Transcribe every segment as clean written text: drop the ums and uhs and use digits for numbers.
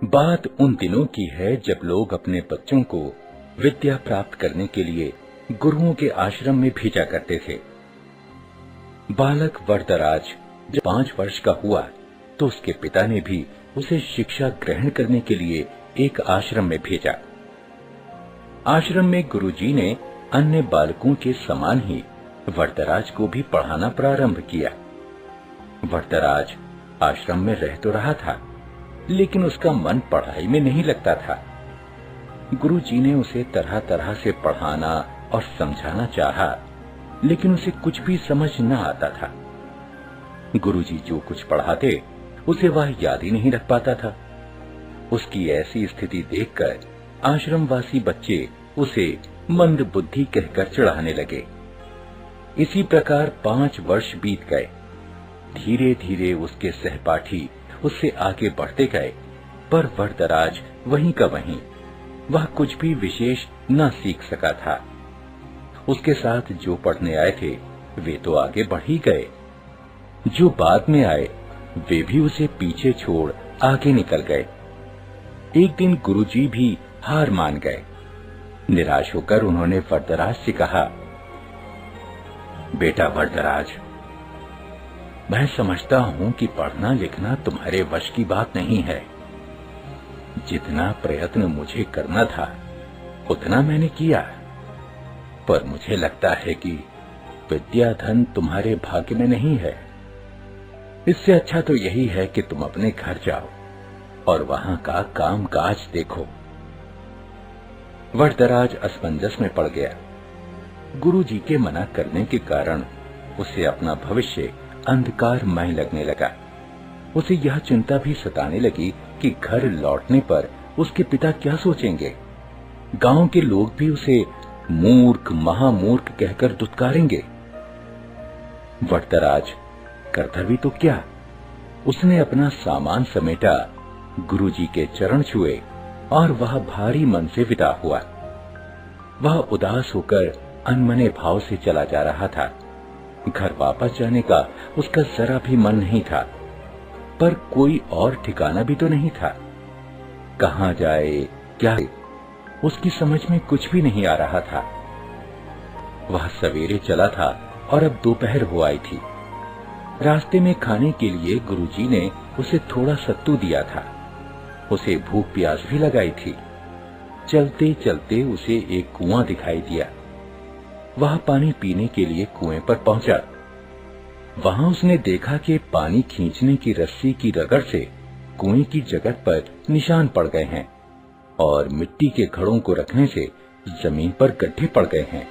बात उन दिनों की है जब लोग अपने बच्चों को विद्या प्राप्त करने के लिए गुरुओं के आश्रम में भेजा करते थे। बालक वरदराज जब 5 वर्ष का हुआ तो उसके पिता ने भी उसे शिक्षा ग्रहण करने के लिए एक आश्रम में भेजा। आश्रम में गुरुजी ने अन्य बालकों के समान ही वरदराज को भी पढ़ाना प्रारंभ किया। वरदराज आश्रम में रह तो रहा था, लेकिन उसका मन पढ़ाई में नहीं लगता था। गुरुजी ने उसे तरह तरह से पढ़ाना और समझाना चाहा, लेकिन उसे कुछ भी समझ न आता था। गुरुजी जो कुछ पढ़ाते उसे वह याद ही नहीं रख पाता था। उसकी ऐसी स्थिति देखकर आश्रमवासी बच्चे उसे मंद बुद्धि कहकर चिढ़ाने लगे। इसी प्रकार 5 वर्ष बीत गए। धीरे धीरे उसके सहपाठी उससे आगे बढ़ते गए, पर वरदराज वहीं का वहीं, वह कुछ भी विशेष न सीख सका था। उसके साथ जो पढ़ने आए थे वे तो आगे बढ़ ही गए, जो बाद में आए वे भी उसे पीछे छोड़ आगे निकल गए। एक दिन गुरुजी भी हार मान गए। निराश होकर उन्होंने वरदराज से कहा, बेटा वरदराज, मैं समझता हूं कि पढ़ना लिखना तुम्हारे वश की बात नहीं है। जितना प्रयत्न मुझे करना था उतना मैंने किया, पर मुझे लगता है कि विद्या धन तुम्हारे भाग्य में नहीं है। इससे अच्छा तो यही है कि तुम अपने घर जाओ और वहां का काम काज देखो। वरदराज असमंजस में पड़ गया। गुरुजी के मना करने के कारण उसे अपना भविष्य अंधकारमय लगने लगा। उसे यह चिंता भी सताने लगी कि घर लौटने पर उसके पिता क्या सोचेंगे। गांव के लोग भी उसे मूर्ख महामूर्ख कहकर दुत्कारेंगे। वरदराज करता भी तो क्या, उसने अपना सामान समेटा, गुरुजी के चरण छुए और वह भारी मन से विदा हुआ। वह उदास होकर अनमने भाव से चला जा रहा था। घर वापस जाने का उसका जरा भी मन नहीं था, पर कोई और ठिकाना भी तो नहीं था। कहां जाए क्या, उसकी समझ में कुछ भी नहीं आ रहा था। वह सवेरे चला था और अब दोपहर हो आई थी। रास्ते में खाने के लिए गुरुजी ने उसे थोड़ा सत्तू दिया था। उसे भूख प्यास भी लगाई थी। चलते चलते उसे एक कुआं दिखाई दिया। वह पानी पीने के लिए कुएं पर पहुंचा। वहां उसने देखा कि पानी खींचने की रस्सी की रगड़ से कुएं की जगह पर निशान पड़ गए हैं और मिट्टी के घड़ों को रखने से जमीन पर गड्ढे पड़ गए हैं।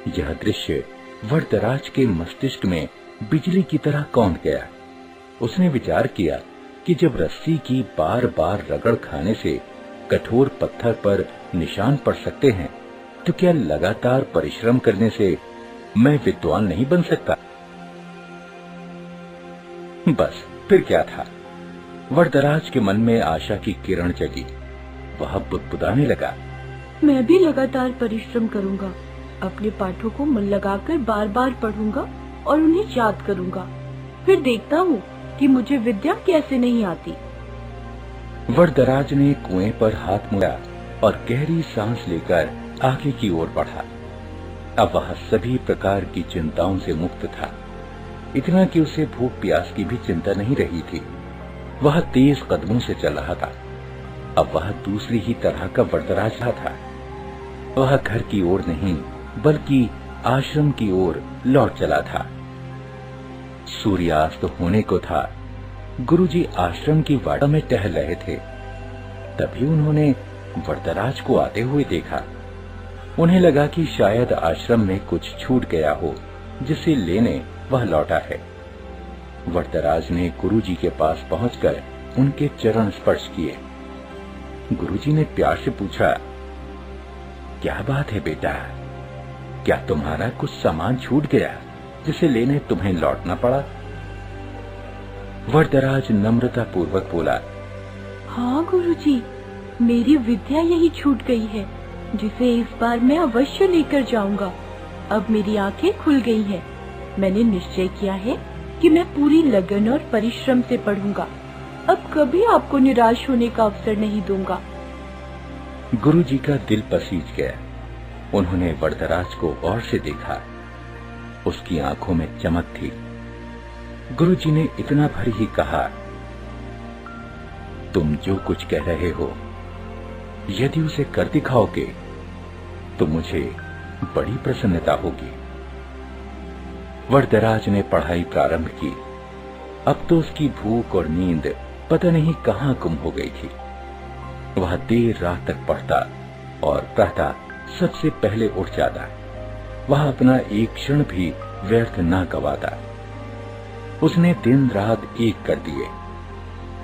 यह दृश्य वरदराज के मस्तिष्क में बिजली की तरह कौंध गया। उसने विचार किया कि जब रस्सी की बार बार रगड़ खाने से कठोर पत्थर पर निशान पड़ सकते हैं, तो क्या लगातार परिश्रम करने से मैं विद्वान नहीं बन सकता? बस फिर क्या था, वरदराज के मन में आशा की किरण जगी। वह बुदबुदाने लगा, मैं भी लगातार परिश्रम करूंगा, अपने पाठों को मन लगाकर बार बार पढ़ूंगा और उन्हें याद करूंगा। फिर देखता हूँ कि मुझे विद्या कैसे नहीं आती। वरदराज ने कुएं पर हाथ मुड़ा और गहरी सांस लेकर आगे की ओर बढ़ा। अब वह सभी प्रकार की चिंताओं से मुक्त था। इतना कि उसे भूख प्यास की भी चिंता नहीं रही थी। वह तेज कदमों से चल रहा था। अब वह दूसरी ही तरह का वरदराज था। वह घर की ओर नहीं बल्कि आश्रम की ओर लौट चला था। सूर्यास्त होने को था। गुरुजी आश्रम की वाड़ा में टहल रहे थे। तभी उन्होंने वरदराज को आते हुए देखा। उन्हें लगा कि शायद आश्रम में कुछ छूट गया हो, जिसे लेने वह लौटा है। वरदराज ने गुरुजी के पास पहुंचकर उनके चरण स्पर्श किए। गुरुजी ने प्यार से पूछा, क्या बात है बेटा, क्या तुम्हारा कुछ सामान छूट गया जिसे लेने तुम्हें लौटना पड़ा? वरदराज नम्रता पूर्वक बोला, हाँ गुरुजी, मेरी विद्या यही छूट गई है, जिसे इस बार मैं अवश्य लेकर जाऊंगा। अब मेरी आंखें खुल गई हैं। मैंने निश्चय किया है कि मैं पूरी लगन और परिश्रम से पढ़ूंगा। अब कभी आपको निराश होने का अवसर नहीं दूंगा। गुरुजी का दिल पसीज गया। उन्होंने वरदराज को गौर से देखा। उसकी आंखों में चमक थी। गुरुजी ने इतना भर ही कहा, तुम जो कुछ कह रहे हो, यदि उसे कर दिखाओगे तो मुझे बड़ी प्रसन्नता होगी। वरदराज ने पढ़ाई प्रारंभ की। अब तो उसकी भूख और नींद पता नहीं कहां गुम हो गई थी। वह देर रात तक पढ़ता और प्रातः सबसे पहले उठ जाता। वह अपना एक क्षण भी व्यर्थ न गवाता। उसने दिन रात एक कर दिए।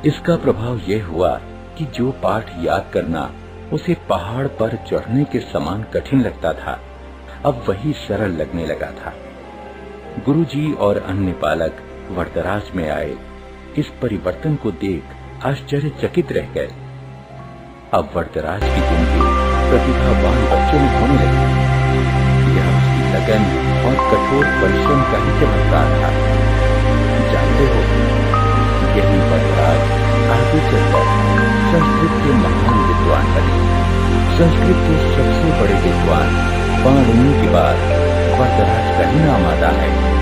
इसका प्रभाव यह हुआ कि जो पाठ याद करना उसे पहाड़ पर चढ़ने के समान कठिन लगता था, अब वही सरल लगने लगा था। गुरुजी और अन्य बालक वरदराज में आए इस परिवर्तन को देख आश्चर्यचकित रह गए। अब वरदराज की जिंदगी प्रतिभावान बच्चों में होने लगी। यह उसकी लगन और कठोर परिश्रम का ही चमत्कार था। जानते हो, यही वरदराज आगे चलकर संस्कृत के महान विद्वान बने। संस्कृत के सबसे बड़े विद्वान पाणिनि के बाद वरदराज का ही नाम आता है।